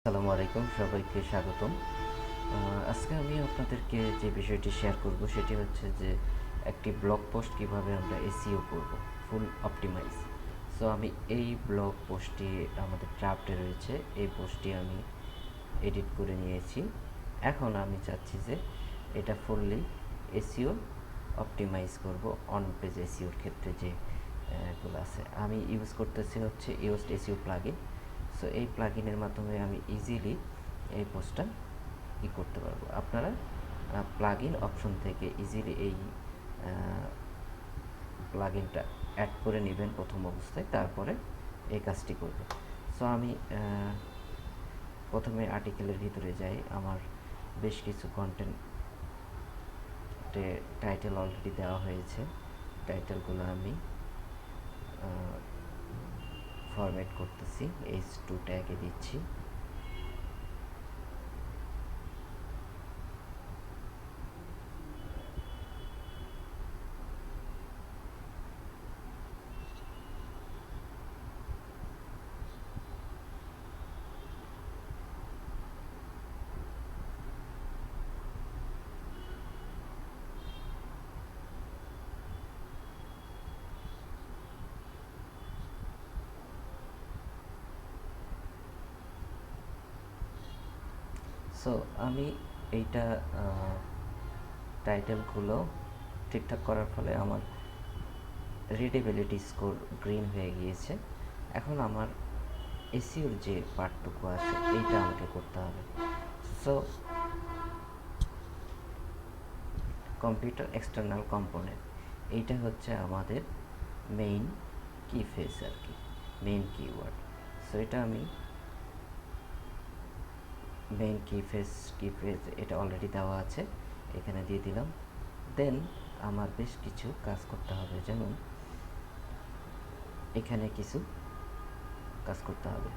আসসালামু আলাইকুম, সবাইকে স্বাগতম। আজকে আমি আপনাদেরকে যে বিষয়টি শেয়ার করব সেটি হচ্ছে যে একটি ব্লগ পোস্ট কিভাবে আমরা এসইও করব, ফুল অপটিমাইজ। সো আমি এই ব্লগ পোস্টটি আমাদের ড্রাফটে রয়েছে, এই পোস্টটি আমি এডিট করে নিয়েছি। এখন আমি চাচ্ছি যে এটা ফুললি এসইও অপটিমাইজ করব অন পেজ এসইওর ক্ষেত্রে যে গুলো আছে। আমি ইউজ করতেছি হচ্ছে ইউস্ট এসইও প্লাগইন। সো এই প্লাগইনের মাধ্যমে আমি ইজিলি এই পোস্টটা করতে পারবো। আপনারা প্লাগইন অপশন থেকে ইজিলি এই প্লাগইনটা অ্যাড করে নেবেন প্রথম অবস্থায়, তারপরে এই কাজটি করবে। সো আমি প্রথমে আর্টিকেলের ভিতরে যাই। আমার বেশ কিছু কন্টেন্টে টাইটেল অলরেডি দেওয়া হয়েছে। টাইটেলগুলো আমি ফরম্যাট করতেছি, H2 ট্যাগে দিচ্ছি। সো আমি এইটা টাইটেলগুলো ঠিকঠাক করার ফলে আমার রিডেবিলিটি স্কোর গ্রিন হয়ে গিয়েছে। এখন আমার এসইওর যে পার্টটুকু আছে এইটা আমাকে করতে হবে। সো কম্পিউটার এক্সটার্নাল কম্পোনেন্ট, এইটা হচ্ছে আমাদের মেইন কি ফ্রেজ আর কি, মেইন কিওয়ার্ড। সো এটা আমি মেইন কি ফ্রেজ এটা অলরেডি দেওয়া আছে, এখানে দিয়ে দিলাম। দেন আমার বেশ কিছু কাজ করতে হবে, যেমন এখানে কিছু কাজ করতে হবে।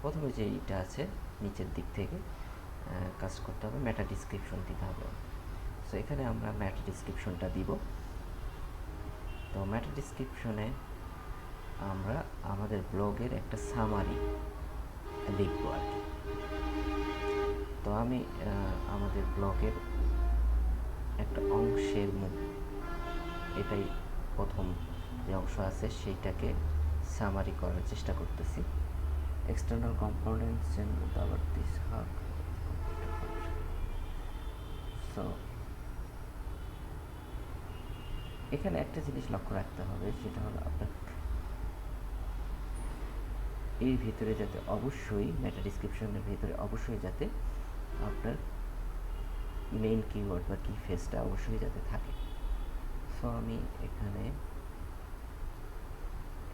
প্রথমে যে এইটা আছে নিচের দিক থেকে কাজ করতে হবে, মেটা ডিসক্রিপশন দিতে হবে। সো এখানে আমরা মেটা ডিসক্রিপশনটা দিব। তো মেটা ডিসক্রিপশনে আমরা আমাদের ব্লগের একটা সামারি লিখবো আর কি। তো আমি আমাদের ব্লগের একটা অংশের এটাই প্রথম যে অংশ আছে সেইটাকে সামারি করার চেষ্টা করতেছি। এক্সটার্নাল কম্পোনেন্টস এন্ড আবার দিস হাব। সো এখানে একটা জিনিস লক্ষ্য রাখতে হবে, সেটা হলো আপনার এর ভিতরে যাতে অবশ্যই মেটা ডিসক্রিপশনের ভিতরে অবশ্যই যাতে আপনার মেইন কিওয়ার্ড বা কি ফ্রেজটা অবশ্যই যাতে থাকে। সো আমি এখানে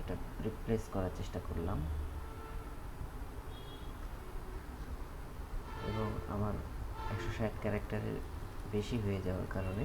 এটা রিপ্লেস করার চেষ্টা করলাম এবং আমার 160 ক্যারেক্টারের বেশি হয়ে যাওয়ার কারণে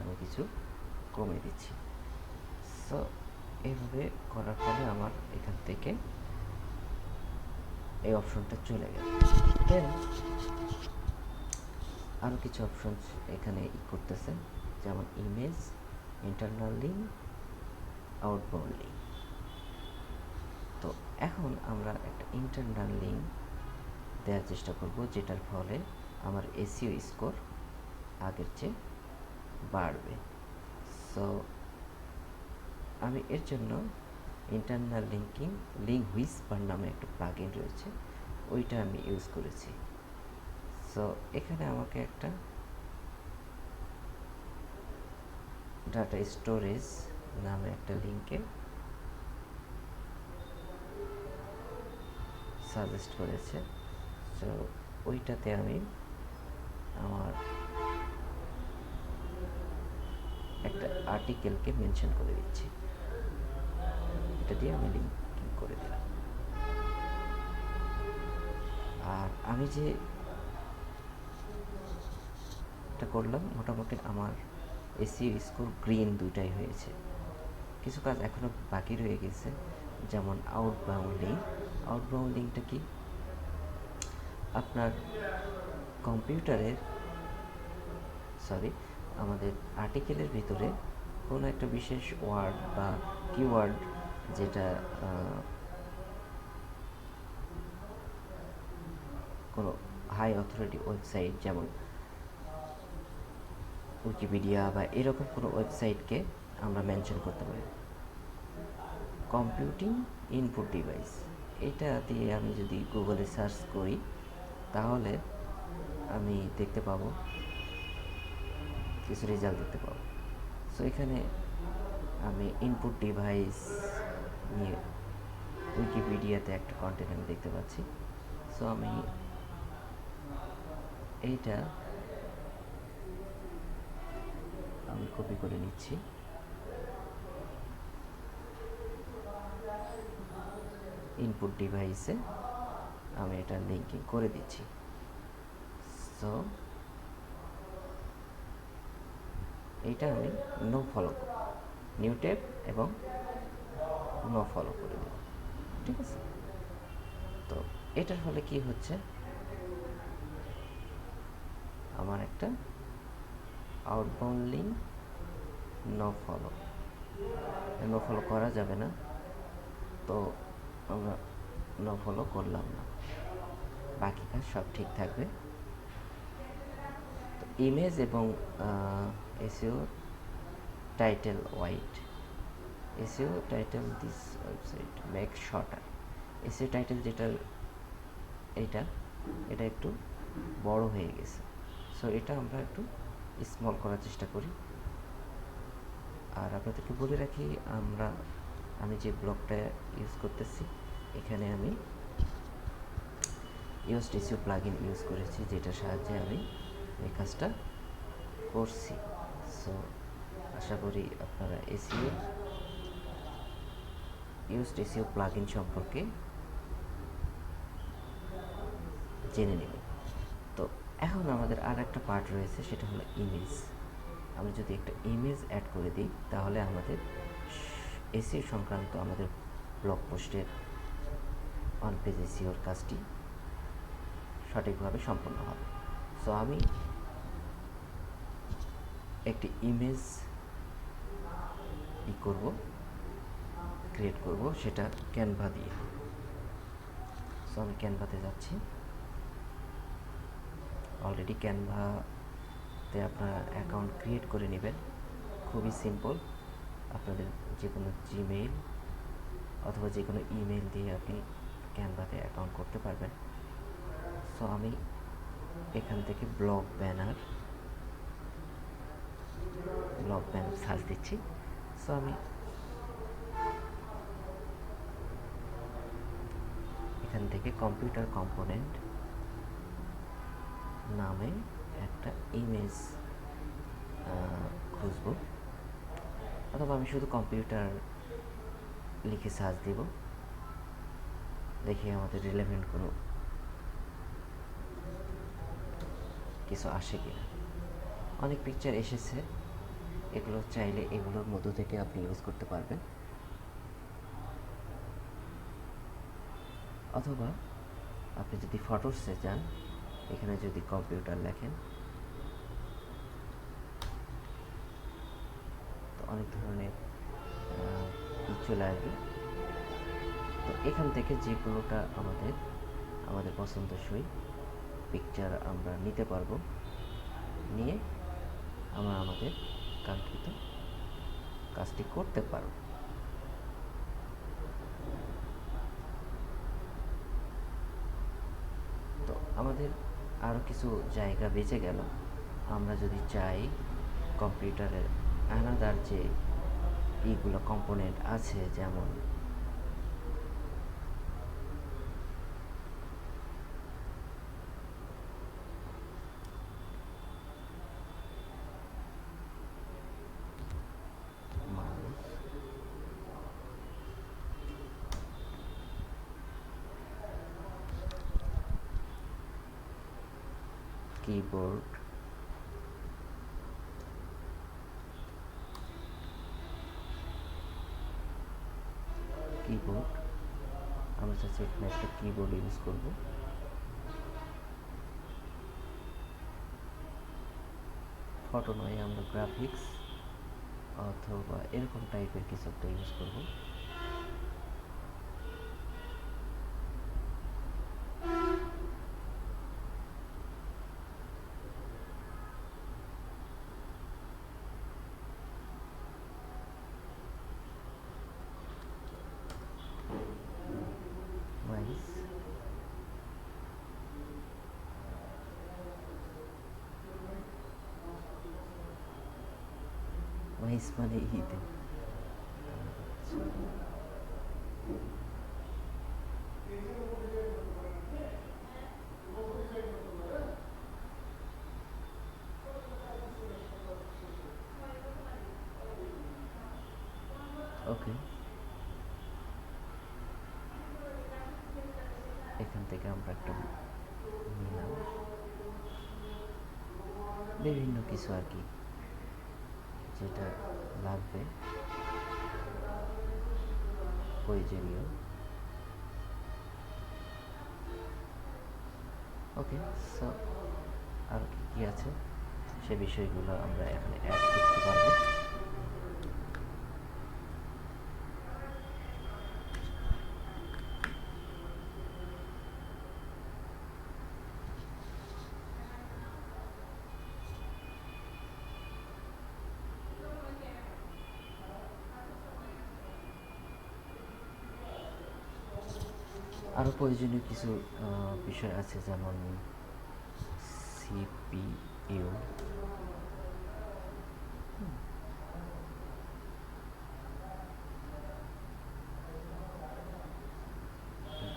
আমি কিছু কমে দিচ্ছি। সো এইভাবে করার ফলে আমার এখান থেকে এই অপশনটা চলে গেল। দেন আরও কিছু অপশন এখানে করতেছে, যেমন image, internal link, outbound link. তো এখন আমরা একটা ইন্টারনাল লিঙ্ক দেওয়ার চেষ্টা করব, যেটার ফলে আমার এসইও স্কোর আগের চেয়ে বাড়বে। সো আমি এর জন্য ইন্টারনাল লিঙ্ক হুইসপার নামে একটা প্লাগইন রয়েছে, ওইটা আমি ইউজ করেছি। সো এখানে আমাকে একটা ডাটা স্টোরেজ নামে একটা লিঙ্কে সাজেস্ট করেছে। সো ওইটাতে আমি আমার একটা আর্টিকেলকে মেনশন করে দিচ্ছি, এটা দিয়ে আমি লিঙ্কিং করে দিলাম। আর আমি যে এটা করলাম, মোটামুটি আমার এসইও স্কোর গ্রিন দুইটাই হয়েছে। কিছু কাজ এখনও বাকি রয়ে গেছে, যেমন আউটবাউন্ড লিঙ্কটা কি, আপনার কম্পিউটারের আমাদের আর্টিকেলের ভিতরে কোনো একটা বিশেষ ওয়ার্ড বা কিওয়ার্ড যেটা কোনো হাই অথরিটি ওয়েবসাইট যেমন উইকিপিডিয়া বা এরকম কোনো ওয়েবসাইটকে আমরা মেনশন করতে পারি। কম্পিউটিং ইনপুট ডিভাইস, এটা দিয়ে আমি যদি গুগলে সার্চ করি তাহলে আমি দেখতে পাবো, কিছু রেজাল্ট দেখতে পাবো। সো এখানে আমি ইনপুট ডিভাইস নিয়ে উইকিপিডিয়াতে একটা কন্টেন্ট আমি দেখতে পাচ্ছি। সো আমি এইটা আমি কপি করে নিচ্ছি, ইনপুট ডিভাইসে আমি এটা লিঙ্কিং করে দিচ্ছি। সো এইটা আমি নো ফলো নিউ ট্যাব এবং নো ফলো করে দেব, ঠিক আছে। তো এটার ফলে কি হচ্ছে, আমার একটা আউটবাউন্ড লিঙ্ক নো ফলো করা যাবে না, তো আমরা নো ফলো করলাম না, বাকি কাজ সব ঠিক থাকবে। তো ইমেজ এবং SEO title wide, SEO title this website make shorter. SEO title যেটা এটা একটু বড় হয়ে গেছে, সো এটা আমরা একটু স্মল করার চেষ্টা করি। আর আপনাদেরকে বলে রাখি, আমি যে ব্লগটা ইউজ করতেছি এখানে আমি Yoast SEO প্লাগইন ইউজ করেছি, যেটার সাহায্যে আমি এই কাজটা করছি। সো আশা করি আপনারা Yoast SEO প্লাগইন সম্পর্কে জেনে নেবেন। তো এখন আমাদের আর একটা পার্ট রয়েছে, সেটা হলো ইমেজ। আমরা যদি একটা ইমেজ অ্যাড করে দিই তাহলে আমাদের এসইও সংক্রান্ত আমাদের ব্লগ পোস্টের অন পেজ এসইওর কাজটি সঠিকভাবে সম্পন্ন হবে। সো আমি একটি ইমেজ ক্রিয়েট করব, সেটা ক্যানভা দিয়ে। সো আমি ক্যানভাতে যাচ্ছি। অলরেডি ক্যানভাতে আপনারা অ্যাকাউন্ট ক্রিয়েট করে নেবেন, খুবই সিম্পল। আপনাদের যে কোনো জিমেইল অথবা যে কোনো ইমেল দিয়ে আপনি ক্যানভাতে অ্যাকাউন্ট করতে পারবেন। সো আমি এখান থেকে ব্লগ ব্যানার সার্চ দিচ্ছি। সো আমি এখান থেকে কম্পিউটার কম্পোনেন্ট নামে একটা ইমেজ খুঁজব, অথবা আমি শুধু কম্পিউটার লিখে সার্চ দিব, দেখি আমাদের রিলেভেন্ট কোনো কিছু আসে কিনা। অনেক পিকচার এসেছে, এগুলো চাইলে এগুলোর মধ্য থেকে আপনি ইউজ করতে পারবেন, অথবা আপনি যদি ফটোসে যান, এখানে যদি কম্পিউটার লেখেন তো অনেক ধরনের চলে আসবে। তো এখান থেকে যেগুলোটা আমাদের পছন্দসই পিকচার আমরা নিতে পারবো, নিয়ে আমরা আমাদের কাঙ্ক্ষিত কাজটি করতে পারবো। তো আমাদের আরও কিছু জায়গা বেঁচে গেল। আমরা যদি চাই কম্পিউটারের আলাদা যে এইগুলো কম্পোনেন্ট আছে, যেমন কিবোর্ড, আমরা চাচ্ছি এখানে একটা কিবোর্ড ইউজ করব। ফটো নয়, আমরা গ্রাফিক্স অথবা এরকম টাইপের কিছু একটা ইউজ করব। ইস মানে ঈদে। ওকে, এখান থেকে আমরা একটা নিলাম বিভিন্ন কিছু আর কি যেটা লাগবে প্রয়োজনীয়। ওকে, সো আর কি কি আছে সে বিষয়গুলো আমরা এখানে অ্যাড করতে পারবো। আরও প্রয়োজনীয় কিছু বিষয় আছে, যেমন সিপিইউ,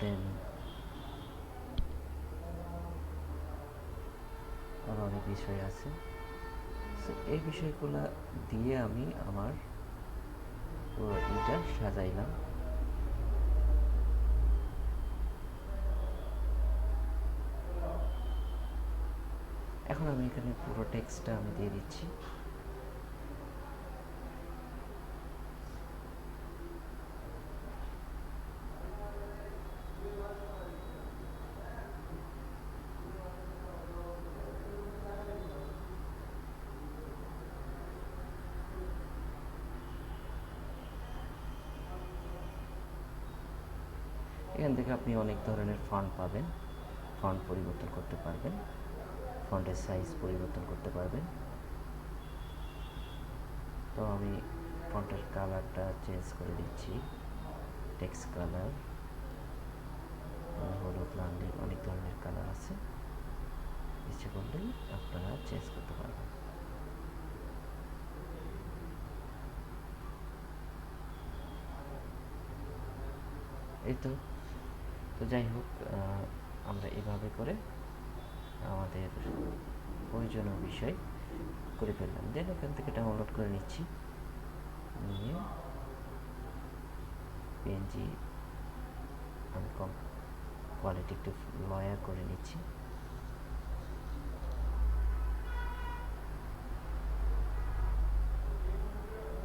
দেন আরও অনেক বিষয় আছে। সো এই বিষয়গুলো দিয়ে আমি আমার পুরো এটা সাজাইলাম। এখন আমি এখানে পুরো টেক্সটটা আমি দিয়ে দিচ্ছি। এখান থেকে আপনি অনেক ধরনের ফন্ট পাবেন, ফন্ট পরিবর্তন করতে পারবেন, ফন্টের সাইজ পরিবর্তন করতে পারবেন। তো আমি ফন্টের কালারটা চেঞ্জ করে দিচ্ছি, টেক্সট কালার, হলুদ, লাল, নীল, অনেক ধরনের কালার আছে, ইচ্ছে করলেই আপনারা চেঞ্জ করতে পারবেন। এই তো যাই হোক, আমরা এভাবে করে আমাদের প্রয়োজনীয় বিষয় করে ফেললাম। দেন এখান থেকে ডাউনলোড করে নিচ্ছি, নিয়ে পিএনজি আমি কম কোয়ালিটি একটু লয়ার করে নিচ্ছি।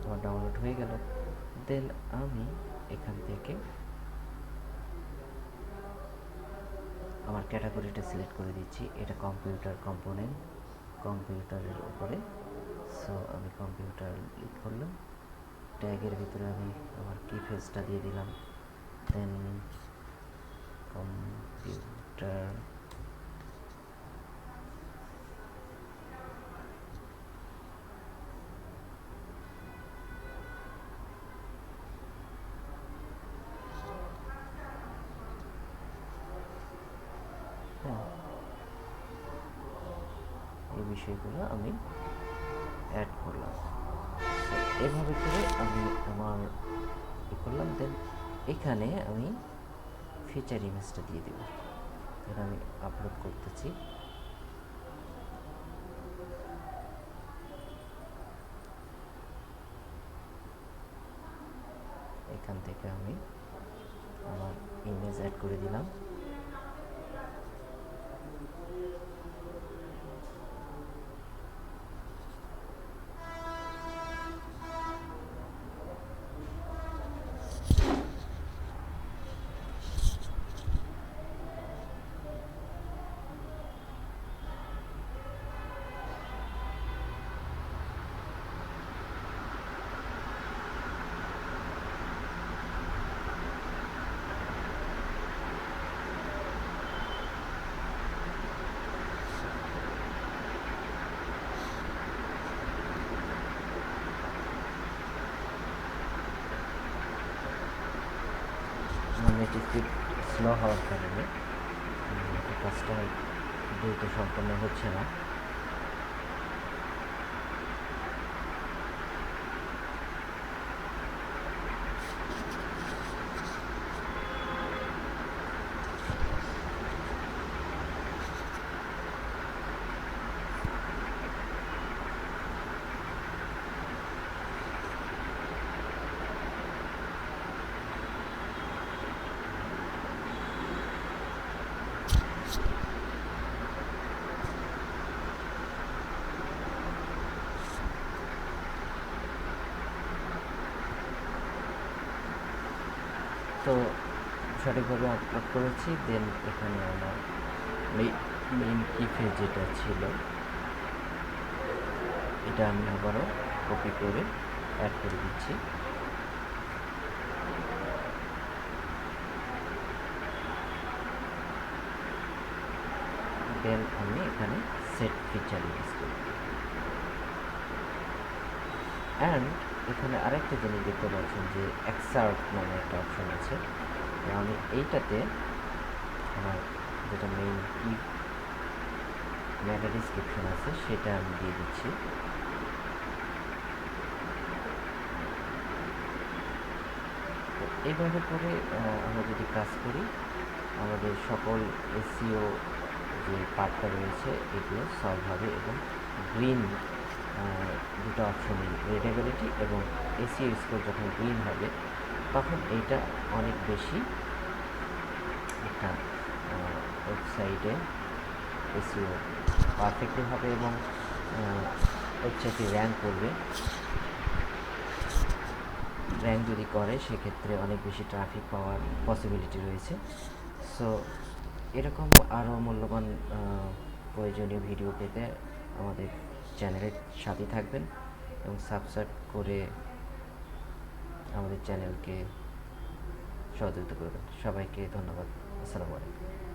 আমার ডাউনলোড হয়ে গেল। দেন আমি এখান থেকে আমার ক্যাটাগরিটা সিলেক্ট করে দিচ্ছি। এটা কম্পিউটার কম্পোনেন্ট, কম্পিউটারের উপরে। সো আমি কম্পিউটার ক্লিক করলাম, ট্যাগের ভিতরে আমি আমার কিফ্রেজটা দিয়ে দিলাম, দেন কম্পিউটার, এই বিষয়গুলো আমি অ্যাড করলাম। এভাবে করে আমি আমার করলাম। দেন এখানে আমি ফিচার ইমেজটা দিয়ে দেব। এটা আমি আপলোড করতেছি। এখান থেকে আমি আমার ইমেজ অ্যাড করে দিলাম। নেট স্পিড স্লো হওয়ার কারণে কাজটা দ্রুত সম্পন্ন হচ্ছে না। সঠিকভাবে আপলোড করেছি। দেন এখানে আমার মেইন keyphrase যেটা ছিল এটা আমি আবারও কপি করে অ্যাড করে দিচ্ছি। দেন আমি এখানে সেট ফিচার ইউজ করি। অ্যান্ড এখানে আরেকটা জিনিস দেখতে পাচ্ছেন যে এক্সার্ট নামে একটা অপশন আছে। আমি এইটাতে আমার যেটা মেইন কি মেটা ডিসক্রিপশন আছে সেটা আমি দিয়ে দিচ্ছি। তো এইভাবে করে আমরা যদি কাজ করি আমাদের সকল এসইও যে পার্টটা রয়েছে এগুলো সলভ হবে এবং গ্রিন দুটো অপশনই রিডেবিলিটি এবং এসইও স্কোর যখন গ্রিন হবে তখন এইটা অনেক বেশি একটা ওয়েবসাইটে এসইও পারফেক্টলি হবে এবং ওয়েবসাইটটি র্যাঙ্ক করবে। র্যাঙ্ক যদি করে সেক্ষেত্রে অনেক বেশি ট্রাফিক পাওয়ার পসিবিলিটি রয়েছে। সো এরকম আরও মূল্যবান প্রয়োজনীয় ভিডিও পেতে আমাদের চ্যানেলের সাথে থাকবেন এবং সাবস্ক্রাইব করে আমাদের চ্যানেলকে সহযোগিতা করবেন। সবাইকে ধন্যবাদ। আসসালামু আলাইকুম।